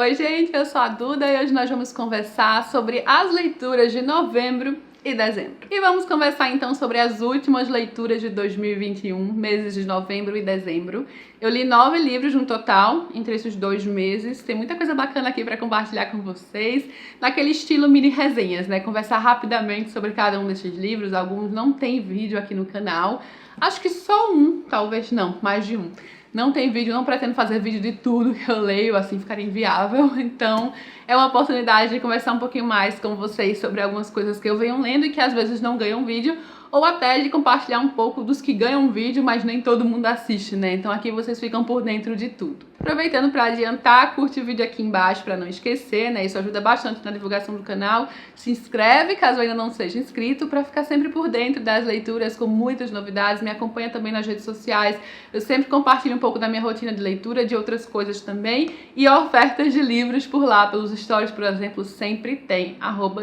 Oi gente, eu sou a Duda e hoje nós vamos conversar sobre as leituras de novembro e dezembro. E vamos conversar então sobre as últimas leituras de 2021, meses de novembro e dezembro. Eu li 9 livros no total, entre esses 2 meses. Tem muita coisa bacana aqui para compartilhar com vocês, naquele estilo mini resenhas, né? Conversar rapidamente sobre cada um desses livros. Alguns não tem vídeo aqui no canal. Acho que só um, talvez não, mais de um. Não tem vídeo, não pretendo fazer vídeo de tudo que eu leio, assim ficaria inviável. Então é uma oportunidade de conversar um pouquinho mais com vocês sobre algumas coisas que eu venho lendo e que às vezes não ganham vídeo, ou até de compartilhar um pouco dos que ganham vídeo, mas nem todo mundo assiste, né? Então aqui vocês ficam por dentro de tudo. Aproveitando para adiantar, curte o vídeo aqui embaixo para não esquecer, né? Isso ajuda bastante na divulgação do canal. Se inscreve caso ainda não seja inscrito para ficar sempre por dentro das leituras com muitas novidades. Me acompanha também nas redes sociais. Eu sempre compartilho um pouco da minha rotina de leitura, de outras coisas também. E ofertas de livros por lá, pelos stories, por exemplo, sempre tem,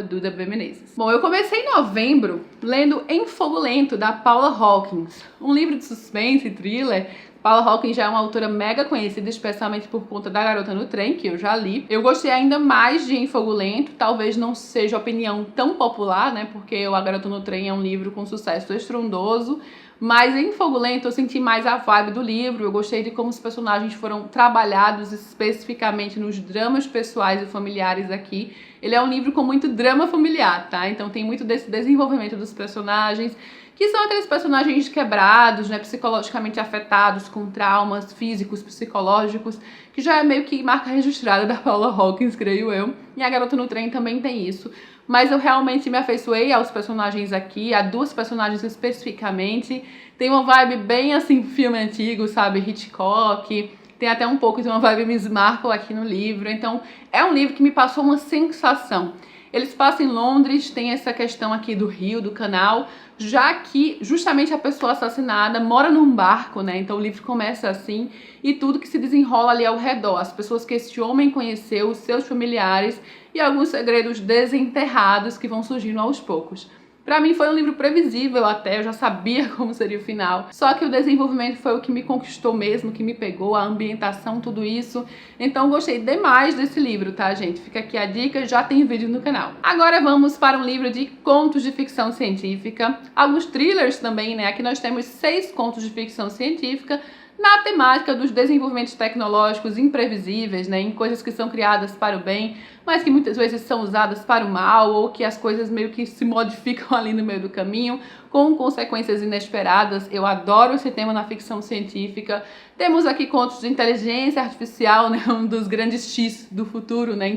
@DudaBMenezes. Bom, eu comecei em novembro lendo Em Fogo Lento, da Paula Hawkins. Um livro de suspense e thriller. Paula Hawkins já é uma autora mega conhecida, especialmente por conta da Garota no Trem, que eu já li. Eu gostei ainda mais de Em Fogo Lento, talvez não seja opinião tão popular, né, porque A Garota no Trem é um livro com sucesso estrondoso, mas Em Fogo Lento eu senti mais a vibe do livro. Eu gostei de como os personagens foram trabalhados especificamente nos dramas pessoais e familiares aqui. Ele é um livro com muito drama familiar, tá? Então tem muito desse desenvolvimento dos personagens, que são aqueles personagens quebrados, né, psicologicamente afetados, com traumas físicos, psicológicos, que já é meio que marca registrada da Paula Hawkins, creio eu. E A Garota no Trem também tem isso. Mas eu realmente me afeiçoei aos personagens aqui, a 2 personagens especificamente. Tem uma vibe bem assim, filme antigo, sabe, Hitchcock. Tem até um pouco de uma vibe Miss Marple aqui no livro. Então é um livro que me passou uma sensação. Eles passam em Londres, tem essa questão aqui do rio, do canal, já que justamente a pessoa assassinada mora num barco, né? Então o livro começa assim e tudo que se desenrola ali ao redor. As pessoas que esse homem conheceu, os seus familiares e alguns segredos desenterrados que vão surgindo aos poucos. Pra mim foi um livro previsível até, eu já sabia como seria o final. Só que o desenvolvimento foi o que me conquistou mesmo, que me pegou, a ambientação, tudo isso. Então gostei demais desse livro, tá, gente? Fica aqui a dica, já tem vídeo no canal. Agora vamos para um livro de contos de ficção científica. Alguns thrillers também, né? Aqui nós temos 6 contos de ficção científica, na temática dos desenvolvimentos tecnológicos imprevisíveis, né, em coisas que são criadas para o bem, mas que muitas vezes são usadas para o mal, ou que as coisas meio que se modificam ali no meio do caminho, com consequências inesperadas. Eu adoro esse tema na ficção científica. Temos aqui contos de inteligência artificial, né, um dos grandes X do futuro, né,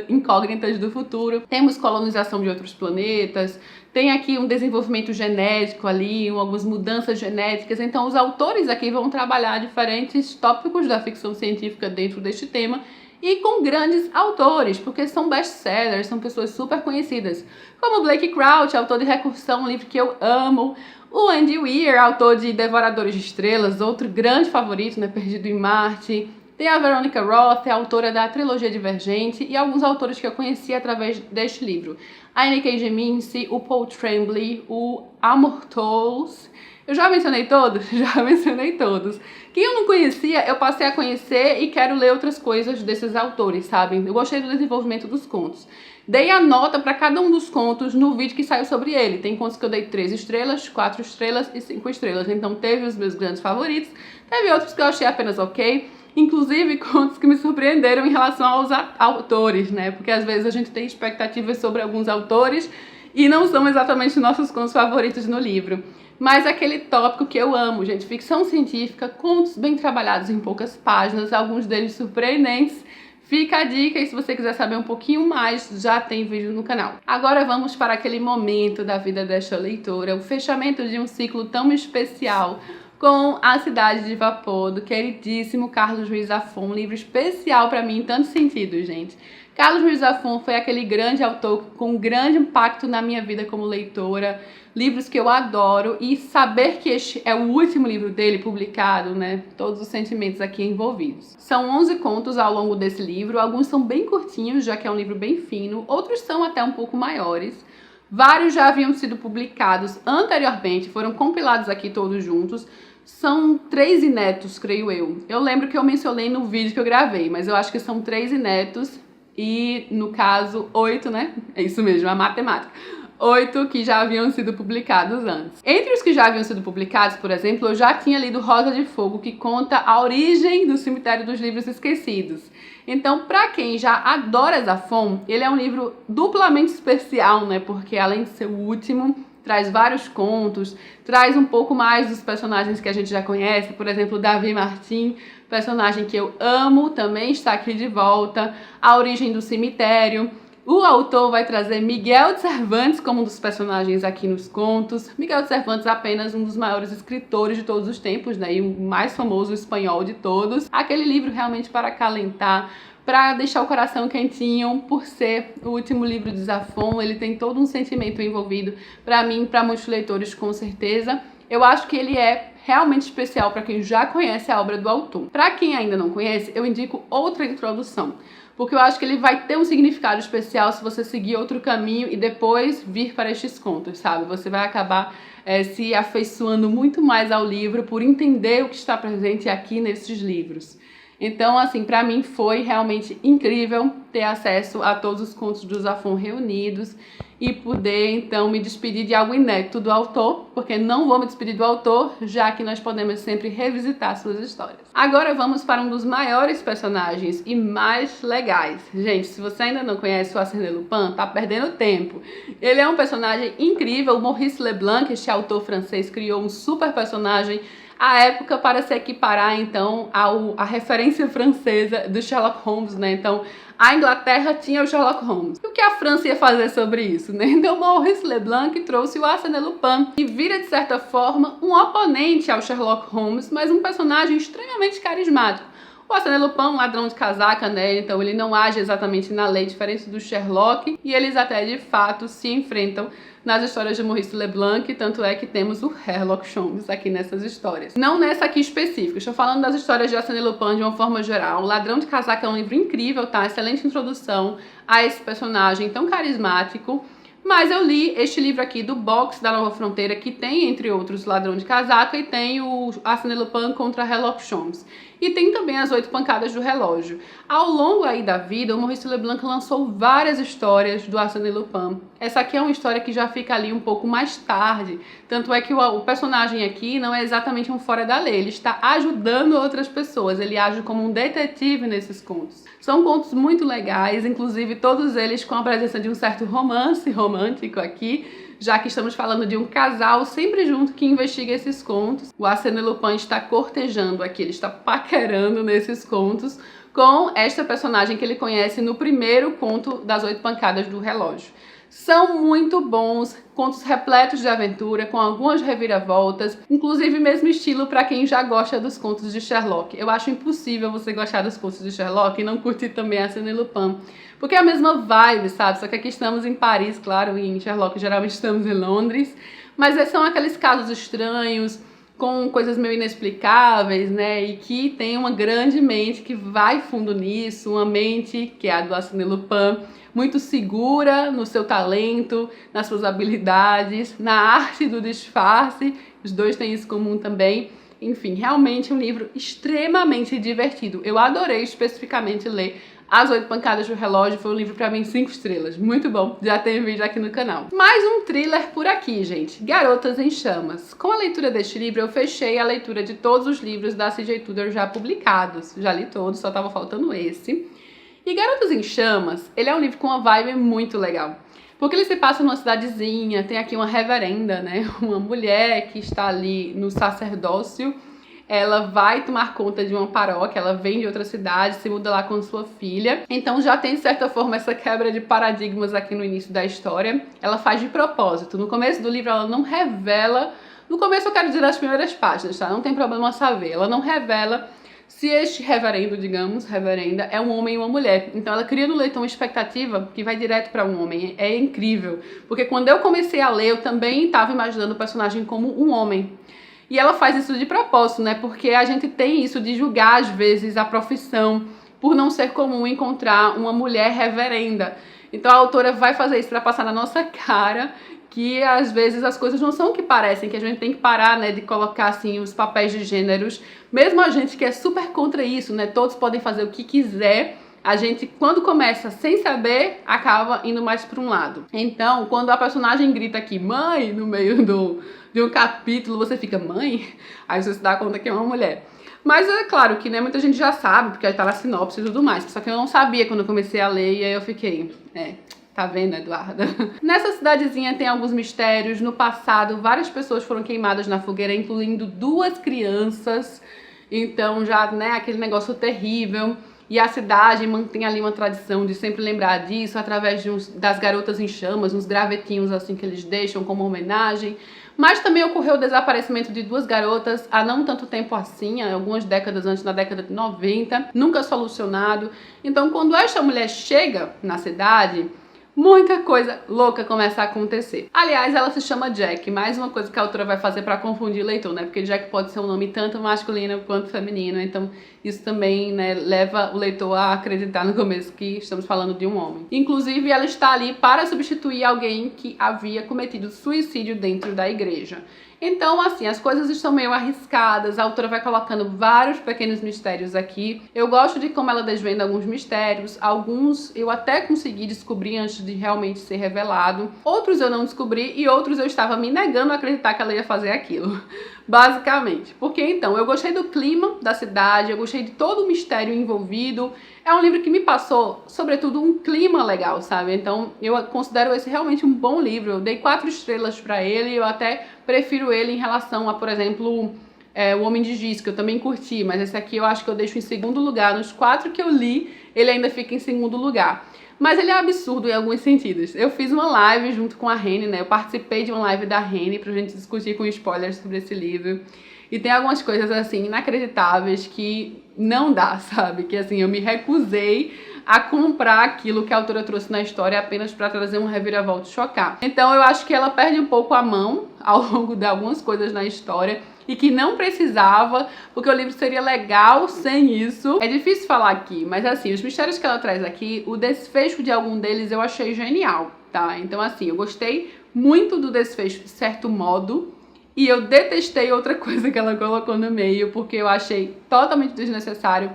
incógnitas do futuro. Temos colonização de outros planetas. Tem aqui um desenvolvimento genético ali, algumas mudanças genéticas. Então os autores aqui vão trabalhar diferentes tópicos da ficção científica dentro deste tema e com grandes autores, porque são best-sellers, são pessoas super conhecidas, como Blake Crouch, autor de Recursão, um livro que eu amo. O Andy Weir, autor de Devoradores de Estrelas, outro grande favorito, né, Perdido em Marte. Tem a Veronica Roth, autora da trilogia Divergente, e alguns autores que eu conheci através deste livro. A N.K. Jemisin, o Paul Tremblay, o Amor Towles. Eu já mencionei todos? Já mencionei todos. Quem eu não conhecia, eu passei a conhecer e quero ler outras coisas desses autores, sabe? Eu gostei do desenvolvimento dos contos. Dei a nota para cada um dos contos no vídeo que saiu sobre ele. Tem contos que eu dei 3 estrelas, 4 estrelas e 5 estrelas. Então teve os meus grandes favoritos, teve outros que eu achei apenas ok. Inclusive contos que me surpreenderam em relação aos autores, né? Porque às vezes a gente tem expectativas sobre alguns autores e não são exatamente nossos contos favoritos no livro. Mas aquele tópico que eu amo, gente, ficção científica, contos bem trabalhados em poucas páginas, alguns deles surpreendentes. Fica a dica e se você quiser saber um pouquinho mais, já tem vídeo no canal. Agora vamos para aquele momento da vida desta leitora, o fechamento de um ciclo tão especial com A Cidade de Vapor, do queridíssimo Carlos Ruiz Zafón, um livro especial para mim em tantos sentidos, gente. Carlos Ruiz Zafón foi aquele grande autor com um grande impacto na minha vida como leitora, livros que eu adoro, e saber que este é o último livro dele publicado, né, todos os sentimentos aqui envolvidos. São 11 contos ao longo desse livro, alguns são bem curtinhos, já que é um livro bem fino, outros são até um pouco maiores. Vários já haviam sido publicados anteriormente, foram compilados aqui todos juntos. São 3 inéditos, creio eu. Eu lembro que eu mencionei no vídeo que eu gravei, mas eu acho que são 3 inéditos e, no caso, 8, né? É isso mesmo, a matemática. 8 que já haviam sido publicados antes. Entre os que já haviam sido publicados, por exemplo, eu já tinha lido Rosa de Fogo, que conta a origem do Cemitério dos Livros Esquecidos. Então, para quem já adora Zafón, ele é um livro duplamente especial, né? Porque além de ser o último, traz vários contos, traz um pouco mais dos personagens que a gente já conhece, por exemplo, Davi Martim, personagem que eu amo, também está aqui de volta, a origem do cemitério. O autor vai trazer Miguel de Cervantes como um dos personagens aqui nos contos. Miguel de Cervantes apenas um dos maiores escritores de todos os tempos, né? E o mais famoso espanhol de todos. Aquele livro realmente para acalentar, para deixar o coração quentinho, por ser o último livro de Zafón. Ele tem todo um sentimento envolvido, para mim, para muitos leitores, com certeza. Eu acho que ele é realmente especial para quem já conhece a obra do autor. Para quem ainda não conhece, eu indico outra introdução, porque eu acho que ele vai ter um significado especial se você seguir outro caminho e depois vir para estes contos, sabe? Você vai acabar se afeiçoando muito mais ao livro por entender o que está presente aqui nesses livros. Então, assim, para mim foi realmente incrível ter acesso a todos os contos do Zafón reunidos e poder, então, me despedir de algo inédito do autor, porque não vou me despedir do autor, já que nós podemos sempre revisitar suas histórias. Agora vamos para um dos maiores personagens e mais legais. Gente, se você ainda não conhece o Arsène Lupin, tá perdendo tempo. Ele é um personagem incrível. O Maurice Leblanc, este autor francês, criou um super personagem à época para se equiparar, então, à referência francesa do Sherlock Holmes, né? Então, a Inglaterra tinha o Sherlock Holmes. E o que a França ia fazer sobre isso, né? Então, Maurice Leblanc trouxe o Arsène Lupin, que vira, de certa forma, um oponente ao Sherlock Holmes, mas um personagem extremamente carismático. O Arsène Lupin, um ladrão de casaca, né? Então ele não age exatamente na lei, diferente do Sherlock, e eles até de fato se enfrentam nas histórias de Maurice Leblanc, tanto é que temos o Sherlock Holmes aqui nessas histórias. Não nessa aqui específica, estou falando das histórias de Arsène Lupin de uma forma geral. O Ladrão de Casaca é um livro incrível, tá? Excelente introdução a esse personagem tão carismático. Mas eu li este livro aqui do Box da Nova Fronteira, que tem, entre outros, Ladrão de Casaca, e tem o Arsène Lupin contra Sherlock Holmes. E tem também as 8 Pancadas do Relógio. Ao longo aí da vida, o Maurice Leblanc lançou várias histórias do Arsène Lupin. Essa aqui é uma história que já fica ali um pouco mais tarde. Tanto é que o personagem aqui não é exatamente um fora da lei. Ele está ajudando outras pessoas. Ele age como um detetive nesses contos. São contos muito legais, inclusive todos eles com a presença de um certo romance romântico aqui, já que estamos falando de um casal sempre junto que investiga esses contos. O Arsène Lupin está cortejando aqui, ele está paquerando nesses contos com esta personagem que ele conhece no primeiro conto das 8 Pancadas do Relógio. São muito bons, contos repletos de aventura, com algumas reviravoltas, inclusive mesmo estilo para quem já gosta dos contos de Sherlock. Eu acho impossível você gostar dos contos de Sherlock e não curtir também Arsène Lupin, porque é a mesma vibe, sabe? Só que aqui estamos em Paris, claro, e em Sherlock geralmente estamos em Londres, mas são aqueles casos estranhos, com coisas meio inexplicáveis, né? E que tem uma grande mente que vai fundo nisso, uma mente que é a do Arsène Lupin, muito segura no seu talento, nas suas habilidades, na arte do disfarce. Os dois têm isso em comum também. Enfim, realmente um livro extremamente divertido. Eu adorei especificamente ler As 8 Pancadas do Relógio. Foi um livro pra mim 5 estrelas. Muito bom, já tem vídeo aqui no canal. Mais um thriller por aqui, gente. Garotas em Chamas. Com a leitura deste livro, eu fechei a leitura de todos os livros da C.J. Tudor já publicados. Já li todos, só tava faltando esse. E Garotas em Chamas, ele é um livro com uma vibe muito legal. Porque ele se passa numa cidadezinha, tem aqui uma reverenda, né? Uma mulher que está ali no sacerdócio. Ela vai tomar conta de uma paróquia, ela vem de outra cidade, se muda lá com sua filha. Então já tem, de certa forma, essa quebra de paradigmas aqui no início da história. Ela faz de propósito. No começo do livro ela não revela... No começo eu quero dizer nas primeiras páginas, tá? Não tem problema saber. Ela não revela se este reverendo, digamos, reverenda, é um homem e uma mulher. Então ela cria no leitor uma expectativa que vai direto para um homem. É incrível. Porque quando eu comecei a ler, eu também estava imaginando o personagem como um homem. E ela faz isso de propósito, né? Porque a gente tem isso de julgar, às vezes, a profissão, por não ser comum encontrar uma mulher reverenda. Então a autora vai fazer isso para passar na nossa cara que às vezes as coisas não são o que parecem, que a gente tem que parar, né, de colocar assim os papéis de gêneros, mesmo a gente que é super contra isso, né, todos podem fazer o que quiser, a gente quando começa sem saber, acaba indo mais para um lado. Então, quando a personagem grita aqui, mãe, no meio de um capítulo, você fica, mãe? Aí você se dá conta que é uma mulher. Mas é claro que, né, muita gente já sabe, porque tá na sinopse e tudo mais, só que eu não sabia quando eu comecei a ler, e aí eu fiquei, tá vendo, Eduarda? Nessa cidadezinha tem alguns mistérios. No passado, várias pessoas foram queimadas na fogueira, incluindo 2 crianças. Então já, né, aquele negócio terrível. E a cidade mantém ali uma tradição de sempre lembrar disso através das garotas em chamas, uns gravetinhos assim que eles deixam como homenagem. Mas também ocorreu o desaparecimento de 2 garotas há não tanto tempo assim, há algumas décadas antes, na década de 90, nunca solucionado. Então, quando esta mulher chega na cidade, muita coisa louca começa a acontecer. Aliás, ela se chama Jack, mais uma coisa que a autora vai fazer para confundir o leitor, né? Porque Jack pode ser um nome tanto masculino quanto feminino, então isso também, né, leva o leitor a acreditar no começo que estamos falando de um homem. Inclusive, ela está ali para substituir alguém que havia cometido suicídio dentro da igreja. Então, assim, as coisas estão meio arriscadas, a autora vai colocando vários pequenos mistérios aqui. Eu gosto de como ela desvenda alguns mistérios, alguns eu até consegui descobrir antes de realmente ser revelado, outros eu não descobri e outros eu estava me negando a acreditar que ela ia fazer aquilo, basicamente. Porque então, eu gostei do clima da cidade, eu gostei de todo o mistério envolvido. É um livro que me passou, sobretudo, um clima legal, sabe? Então, eu considero esse realmente um bom livro. Eu dei 4 estrelas pra ele, eu até prefiro ele em relação a, por exemplo, O Homem de Giz, que eu também curti, mas esse aqui eu acho que eu deixo em segundo lugar. Nos 4 que eu li, ele ainda fica em segundo lugar. Mas ele é absurdo em alguns sentidos. Eu fiz uma live junto com a Reni, né? Eu participei de uma live da Reni pra gente discutir com spoilers sobre esse livro. E tem algumas coisas, assim, inacreditáveis que não dá, sabe? Que, assim, eu me recusei a comprar aquilo que a autora trouxe na história apenas para trazer um reviravolta e chocar. Então eu acho que ela perde um pouco a mão ao longo de algumas coisas na história e que não precisava, porque o livro seria legal sem isso. É difícil falar aqui, mas assim, os mistérios que ela traz aqui, o desfecho de algum deles eu achei genial, tá? Então assim, eu gostei muito do desfecho de certo modo, e eu detestei outra coisa que ela colocou no meio, porque eu achei totalmente desnecessário,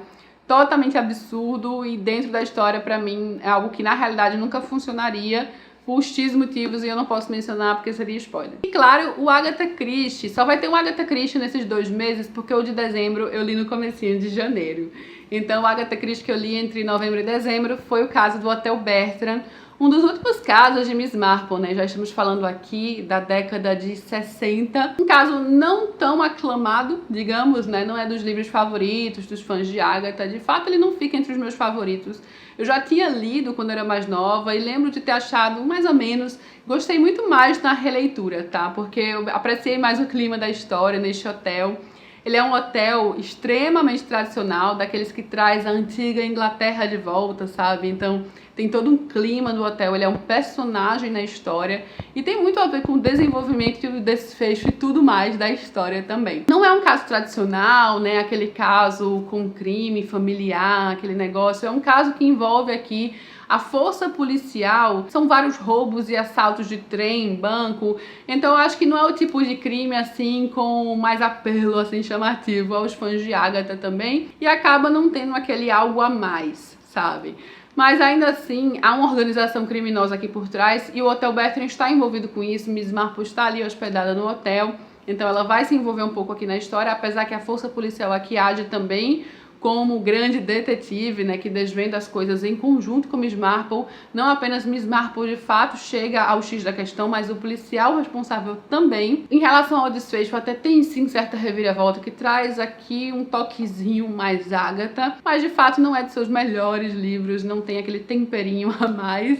totalmente absurdo, e dentro da história, pra mim, é algo que na realidade nunca funcionaria por X motivos, e eu não posso mencionar porque seria spoiler. E claro, o Agatha Christie. Só vai ter um Agatha Christie nesses 2 meses, porque o de dezembro eu li no comecinho de janeiro. Então o Agatha Christie que eu li entre novembro e dezembro foi o caso do Hotel Bertrand, um dos últimos casos de Miss Marple, né? Já estamos falando aqui da década de 60. Um caso não tão aclamado, digamos, né? Não é dos livros favoritos dos fãs de Agatha. De fato, ele não fica entre os meus favoritos. Eu já tinha lido quando era mais nova e lembro de ter achado mais ou menos. Gostei muito mais na releitura, tá? Porque eu apreciei mais o clima da história neste hotel. Ele é um hotel extremamente tradicional, daqueles que traz a antiga Inglaterra de volta, sabe? Então tem todo um clima do hotel, ele é um personagem na história e tem muito a ver com o desenvolvimento e o desfecho e tudo mais da história também. Não é um caso tradicional, né? Aquele caso com crime familiar, aquele negócio. É um caso que envolve aqui a força policial, são vários roubos e assaltos de trem, banco, então eu acho que não é o tipo de crime assim com mais apelo assim chamativo aos fãs de Agatha também, e acaba não tendo aquele algo a mais, sabe? Mas ainda assim, há uma organização criminosa aqui por trás e o Hotel Bertrand está envolvido com isso. Miss Marple está ali hospedada no hotel, então ela vai se envolver um pouco aqui na história, apesar que a força policial aqui age também como grande detetive, né, que desvenda as coisas em conjunto com Miss Marple. Não apenas Miss Marple de fato chega ao X da questão, mas o policial responsável também. Em relação ao desfecho, até tem sim certa reviravolta que traz aqui um toquezinho mais Agatha, mas de fato não é de seus melhores livros, não tem aquele temperinho a mais.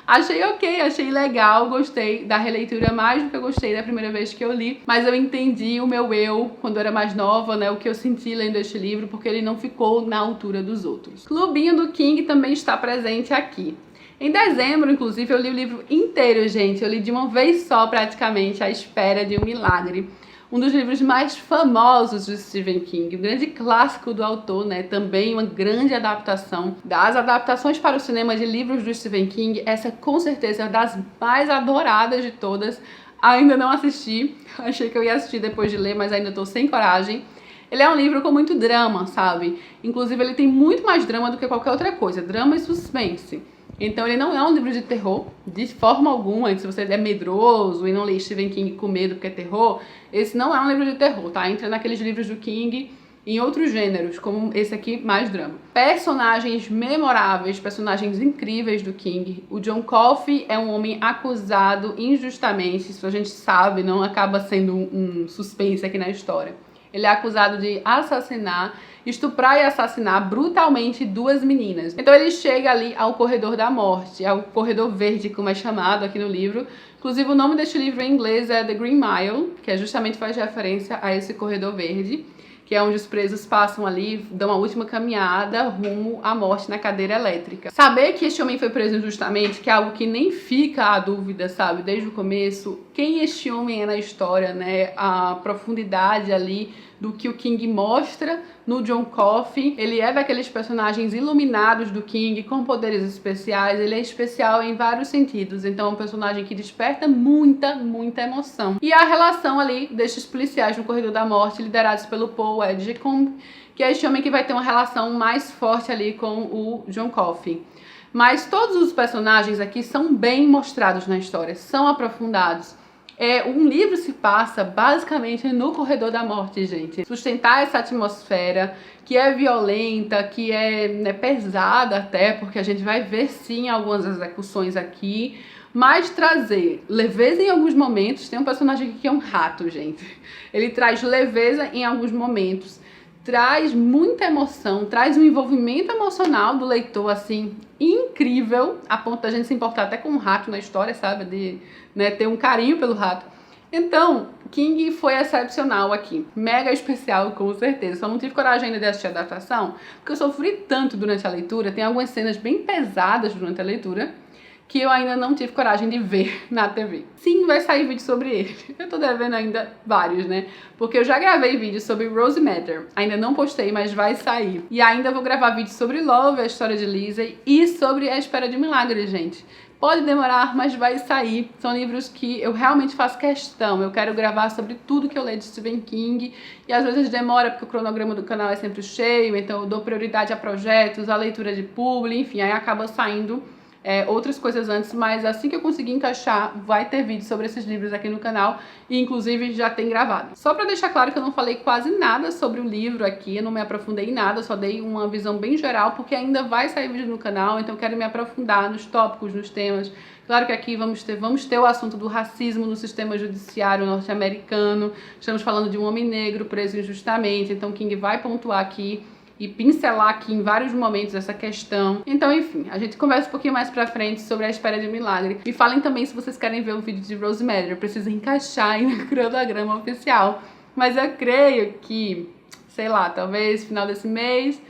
Achei ok, achei legal, gostei da releitura mais do que eu gostei da primeira vez que eu li, mas eu entendi o meu eu quando eu era mais nova, né, o que eu senti lendo este livro, porque ele não ficou na altura dos outros. Clubinho do King também está presente aqui. Em dezembro, inclusive, eu li o livro inteiro, gente, eu li de uma vez só praticamente, A Espera de um Milagre. um dos livros mais famosos de Stephen King, um grande clássico do autor, né? Também uma grande adaptação. Das adaptações para o cinema de livros do Stephen King, essa com certeza é uma das mais adoradas de todas. Ainda não assisti, achei que eu ia assistir depois de ler, mas ainda tô sem coragem. Ele é um livro com muito drama, sabe? Inclusive ele tem muito mais drama do que qualquer outra coisa, drama e suspense. Então ele não é um livro de terror, de forma alguma. Se você é medroso e não lê Stephen King com medo porque é terror, esse não é um livro de terror, tá? Entra naqueles livros do King em outros gêneros, como esse aqui, mais drama. Personagens memoráveis, personagens incríveis do King. O John Coffey é um homem acusado injustamente, isso a gente sabe, não acaba sendo um suspense aqui na história. Ele é acusado de assassinar, estuprar e assassinar brutalmente 2 meninas. Então ele chega ali ao corredor da morte, ao corredor verde, como é chamado aqui no livro. Inclusive o nome deste livro em inglês é The Green Mile, que justamente faz referência a esse corredor verde, que é onde os presos passam ali, dão a última caminhada rumo à morte na cadeira elétrica. Saber que este homem foi preso injustamente, que é algo que nem fica a dúvida, sabe, desde o começo, quem este homem é na história, né, a profundidade ali do que o King mostra no John Coffey. Ele é daqueles personagens iluminados do King, com poderes especiais, ele é especial em vários sentidos, então é um personagem que desperta muita emoção. E a relação ali destes policiais no corredor da morte, liderados pelo Paul Edgecombe, que é este homem que vai ter uma relação mais forte ali com o John Coffey. Mas todos os personagens aqui são bem mostrados na história, são aprofundados. Um livro se passa basicamente no corredor da morte, gente. Sustentar essa atmosfera que é violenta, que é pesada até, porque a gente vai ver sim algumas execuções aqui, mas trazer leveza em alguns momentos. Tem um personagem aqui que é um rato, gente. Ele traz leveza em alguns momentos, traz muita emoção, traz um envolvimento emocional do leitor, assim, incrível, a ponto da gente se importar até com um rato na história, sabe? De, né, ter um carinho pelo rato. Então, King foi excepcional aqui, mega especial, com certeza. Só não tive coragem ainda de assistir a adaptação, porque eu sofri tanto durante a leitura, tem algumas cenas bem pesadas durante a leitura, que eu ainda não tive coragem de ver na TV. Sim, vai sair vídeo sobre ele. Eu tô devendo ainda vários, né? Porque eu já gravei vídeo sobre Rose Matter. Ainda não postei, mas vai sair. E ainda vou gravar vídeo sobre Love, a história de Lizzie, e sobre A Espera de um Milagre, gente. Pode demorar, mas vai sair. São livros que eu realmente faço questão. Eu quero gravar sobre tudo que eu leio de Stephen King. E às vezes demora, porque o cronograma do canal é sempre cheio, então eu dou prioridade a projetos, a leitura de publi, enfim, aí acaba saindo outras coisas antes, mas assim que eu conseguir encaixar, vai ter vídeo sobre esses livros aqui no canal, e inclusive já tem gravado. Só pra deixar claro que eu não falei quase nada sobre o livro aqui, eu não me aprofundei em nada, só dei uma visão bem geral, porque ainda vai sair vídeo no canal, então eu quero me aprofundar nos tópicos, nos temas. Claro que aqui vamos ter o assunto do racismo no sistema judiciário norte-americano, estamos falando de um homem negro preso injustamente, então King vai pontuar aqui e pincelar aqui em vários momentos essa questão. Então, enfim, a gente conversa um pouquinho mais pra frente sobre A Espera de um Milagre. Me falem também se vocês querem ver o vídeo de Rose Matter. Eu preciso encaixar aí no cronograma oficial. Mas eu creio que, sei lá, talvez final desse mês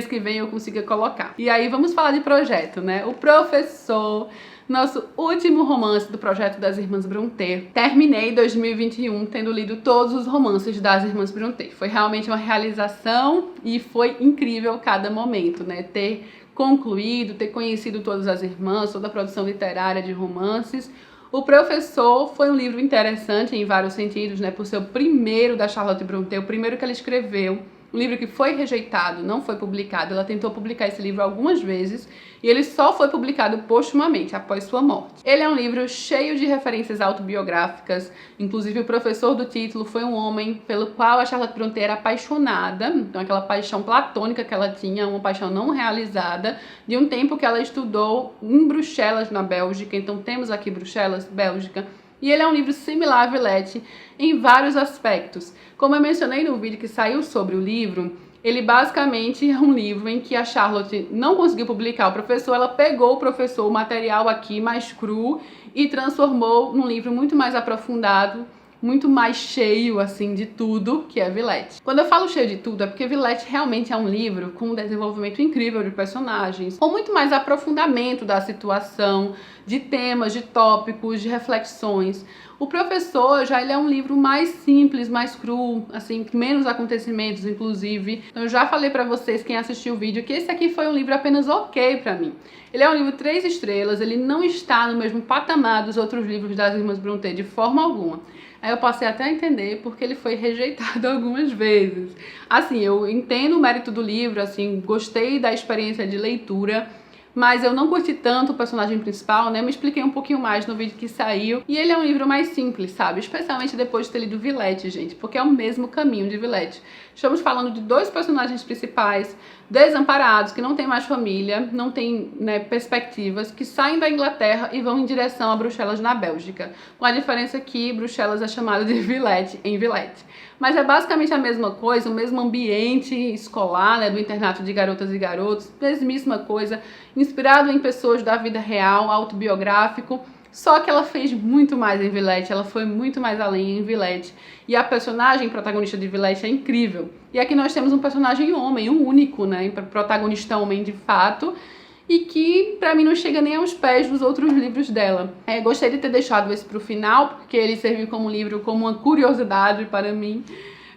que vem eu consiga colocar. E aí vamos falar de projeto, né? O Professor, nosso último romance do projeto das Irmãs Brontë. Terminei 2021 tendo lido todos os romances das Irmãs Brontë. Foi realmente uma realização e foi incrível cada momento, né? Ter concluído, ter conhecido todas as irmãs, toda a produção literária de romances. O Professor foi um livro interessante em vários sentidos, né? Por ser o primeiro da Charlotte Brontë, o primeiro que ela escreveu. Um livro que foi rejeitado, não foi publicado. Ela tentou publicar esse livro algumas vezes e ele só foi publicado postumamente, após sua morte. Ele é um livro cheio de referências autobiográficas, inclusive o professor do título foi um homem pelo qual a Charlotte Brontë era apaixonada, então aquela paixão platônica que ela tinha, uma paixão não realizada, de um tempo que ela estudou em Bruxelas, na Bélgica. Então temos aqui Bruxelas, Bélgica. E ele é um livro similar a Villette em vários aspectos. Como eu mencionei no vídeo que saiu sobre o livro, ele basicamente é um livro em que a Charlotte não conseguiu publicar o Professor, ela pegou o Professor, o material aqui mais cru, e transformou num livro muito mais aprofundado, muito mais cheio, assim, de tudo, que é Villette. Quando eu falo cheio de tudo, é porque Villette realmente é um livro com um desenvolvimento incrível de personagens, com muito mais aprofundamento da situação, de temas, de tópicos, de reflexões. O Professor já ele é um livro mais simples, mais cru, assim, menos acontecimentos, inclusive. Então eu já falei pra vocês, quem assistiu o vídeo, que esse aqui foi um livro apenas ok pra mim. Ele é um livro 3 estrelas, ele não está no mesmo patamar dos outros livros das Irmãs Brontë de forma alguma. Aí eu passei até a entender porque ele foi rejeitado algumas vezes. Assim, eu entendo o mérito do livro, assim, gostei da experiência de leitura, mas eu não curti tanto o personagem principal, né? Me expliquei um pouquinho mais no vídeo que saiu. E ele é um livro mais simples, sabe? Especialmente depois de ter lido Villette, gente, porque é o mesmo caminho de Villette. Estamos falando de 2 personagens principais, desamparados, que não têm mais família, não têm, né, perspectivas, que saem da Inglaterra e vão em direção a Bruxelas, na Bélgica. Com a diferença que Bruxelas é chamada de Villette em Villette. Mas é basicamente a mesma coisa, o mesmo ambiente escolar, né, do internato de garotas e garotos, mesmíssima coisa, inspirado em pessoas da vida real, autobiográfico, só que ela fez muito mais em Villette, ela foi muito mais além em Villette. E a personagem protagonista de Villette é incrível. E aqui nós temos um personagem homem, um único, né, protagonista homem de fato, e que pra mim não chega nem aos pés dos outros livros dela. Gostei de ter deixado esse pro final, porque ele serviu como livro, como uma curiosidade para mim.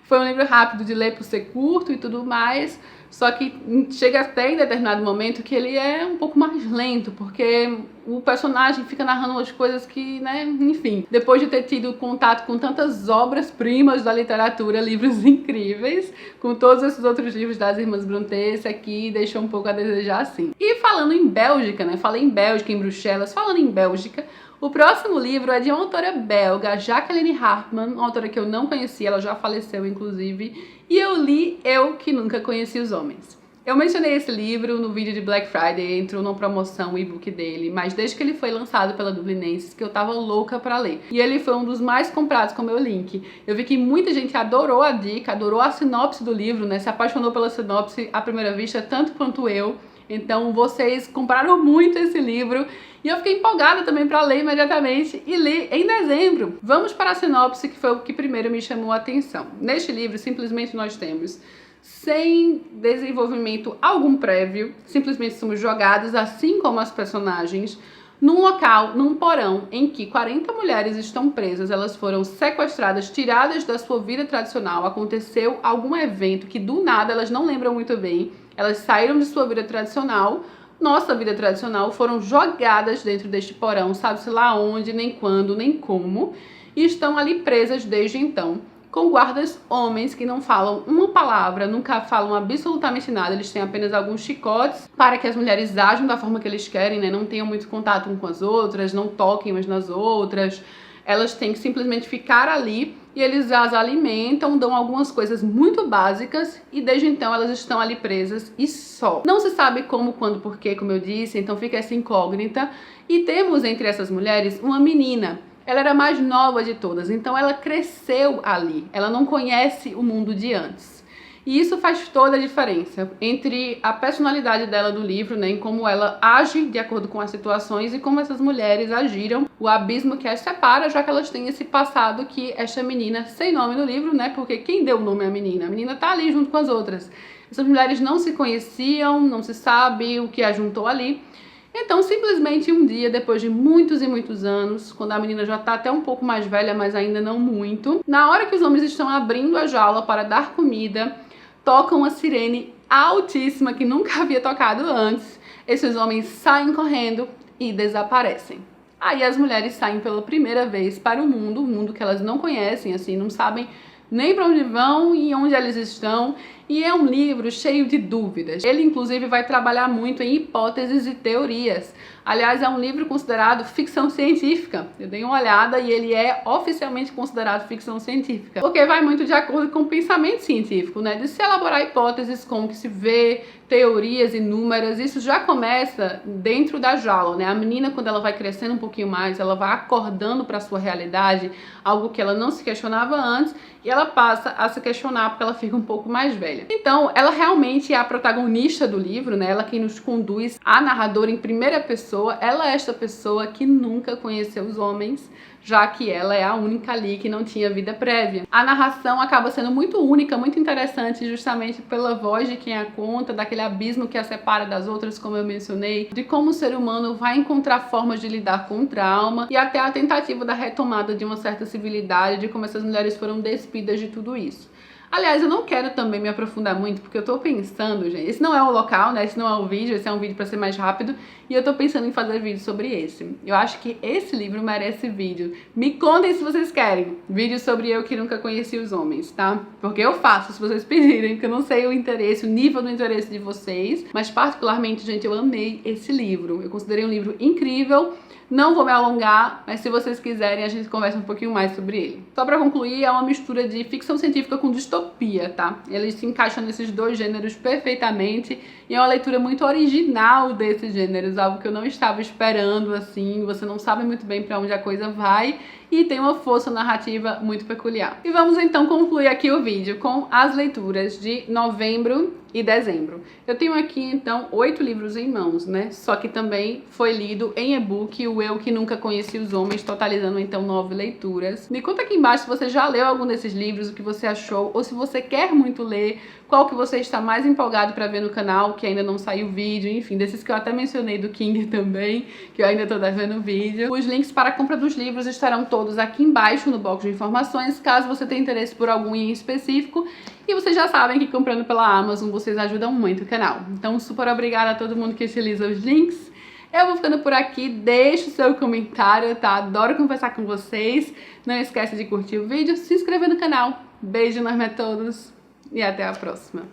Foi um livro rápido de ler por ser curto e tudo mais, só que chega até em determinado momento que ele é um pouco mais lento, porque o personagem fica narrando as coisas que, né, enfim, depois de ter tido contato com tantas obras-primas da literatura, livros incríveis, com todos esses outros livros das Irmãs Brontë, esse aqui deixou um pouco a desejar, assim. E falando em Bélgica, né, falei em Bélgica, em Bruxelas, falando em Bélgica, o próximo livro é de uma autora belga, Jacqueline Hartmann, uma autora que eu não conhecia, ela já faleceu inclusive, e eu li Eu Que Nunca Conheci os Homens. Eu mencionei esse livro no vídeo de Black Friday, entrou numa promoção o e-book dele, mas desde que ele foi lançado pela Dublinenses que eu tava louca pra ler. E ele foi um dos mais comprados com o meu link. Eu vi que muita gente adorou a dica, adorou a sinopse do livro, né? Se apaixonou pela sinopse à primeira vista, tanto quanto eu. Então vocês compraram muito esse livro e eu fiquei empolgada também para ler imediatamente e li em dezembro. Vamos para a sinopse, que foi o que primeiro me chamou a atenção. Neste livro, simplesmente nós temos, sem desenvolvimento algum prévio, simplesmente somos jogados, assim como as personagens, num local, num porão, em que 40 mulheres estão presas, elas foram sequestradas, tiradas da sua vida tradicional, aconteceu algum evento que do nada elas não lembram muito bem, elas saíram de sua vida tradicional, nossa vida tradicional, foram jogadas dentro deste porão, sabe-se lá onde, nem quando, nem como, e estão ali presas desde então, com guardas homens que não falam uma palavra, nunca falam absolutamente nada, eles têm apenas alguns chicotes para que as mulheres ajam da forma que eles querem, né? Não tenham muito contato com as outras, não toquem umas nas outras, elas têm que simplesmente ficar ali e eles as alimentam, dão algumas coisas muito básicas e desde então elas estão ali presas e só. Não se sabe como, quando, porquê, como eu disse, então fica essa incógnita. E temos entre essas mulheres uma menina. Ela era a mais nova de todas, então ela cresceu ali, ela não conhece o mundo de antes. E isso faz toda a diferença entre a personalidade dela do livro, né, em como ela age de acordo com as situações e como essas mulheres agiram, o abismo que as separa, já que elas têm esse passado que esta menina, sem nome no livro, né, porque quem deu o nome à menina? A menina tá ali junto com as outras. Essas mulheres não se conheciam, não se sabe o que a juntou ali. Então, simplesmente um dia, depois de muitos e muitos anos, quando a menina já tá até um pouco mais velha, mas ainda não muito, na hora que os homens estão abrindo a jaula para dar comida, toca uma sirene altíssima que nunca havia tocado antes. Esses homens saem correndo e desaparecem. Aí as mulheres saem pela primeira vez para o mundo que elas não conhecem, assim, não sabem nem para onde vão e onde eles estão, e é um livro cheio de dúvidas. Ele, inclusive, vai trabalhar muito em hipóteses e teorias. Aliás, é um livro considerado ficção científica. Eu dei uma olhada e ele é oficialmente considerado ficção científica, porque vai muito de acordo com o pensamento científico, né? De se elaborar hipóteses, como que se vê, teorias inúmeras. Isso já começa dentro da jaula, né? A menina, quando ela vai crescendo um pouquinho mais, ela vai acordando para a sua realidade, algo que ela não se questionava antes, e ela passa a se questionar porque ela fica um pouco mais velha. Então, ela realmente é a protagonista do livro, né? Ela quem nos conduz, a narradora em primeira pessoa. Ela é esta pessoa que nunca conheceu os homens, já que ela é a única ali que não tinha vida prévia. A narração acaba sendo muito única, muito interessante, justamente pela voz de quem a conta, daquele abismo que a separa das outras, como eu mencionei, de como o ser humano vai encontrar formas de lidar com o trauma e até a tentativa da retomada de uma certa civilidade, de como essas mulheres foram despidas de tudo isso. Aliás, eu não quero também me aprofundar muito, porque eu tô pensando, gente, esse não é o local, né, esse não é o vídeo, esse é um vídeo pra ser mais rápido, e eu tô pensando em fazer vídeo sobre esse. Eu acho que esse livro merece vídeo. Me contem se vocês querem vídeo sobre eu que nunca conheci os homens, tá? Porque eu faço, se vocês pedirem, porque eu não sei o interesse, o nível do interesse de vocês, mas particularmente, gente, eu amei esse livro. Eu considerei um livro incrível. Não vou me alongar, mas se vocês quiserem a gente conversa um pouquinho mais sobre ele. Só pra concluir, é uma mistura de ficção científica com distopia, tá? Eles se encaixam nesses dois gêneros perfeitamente e é uma leitura muito original desses gêneros, algo que eu não estava esperando, assim, você não sabe muito bem pra onde a coisa vai e tem uma força narrativa muito peculiar. E vamos então concluir aqui o vídeo com as leituras de novembro e dezembro. Eu tenho aqui então 8 livros em mãos, né? Só que também foi lido em e-book o Eu Que Nunca Conheci os Homens, totalizando então 9 leituras. Me conta aqui embaixo se você já leu algum desses livros, o que você achou, ou se você quer muito ler, qual que você está mais empolgado para ver no canal, que ainda não saiu vídeo, enfim, desses que eu até mencionei do King também, que eu ainda tô devendo vídeo. Os links para a compra dos livros estarão todos aqui embaixo no box de informações, caso você tenha interesse por algum em específico. E vocês já sabem que comprando pela Amazon vocês ajudam muito o canal. Então, super obrigada a todo mundo que utiliza os links. Eu vou ficando por aqui, deixa o seu comentário, tá? Adoro conversar com vocês. Não esquece de curtir o vídeo, se inscrever no canal. Beijo enorme a todos e até a próxima.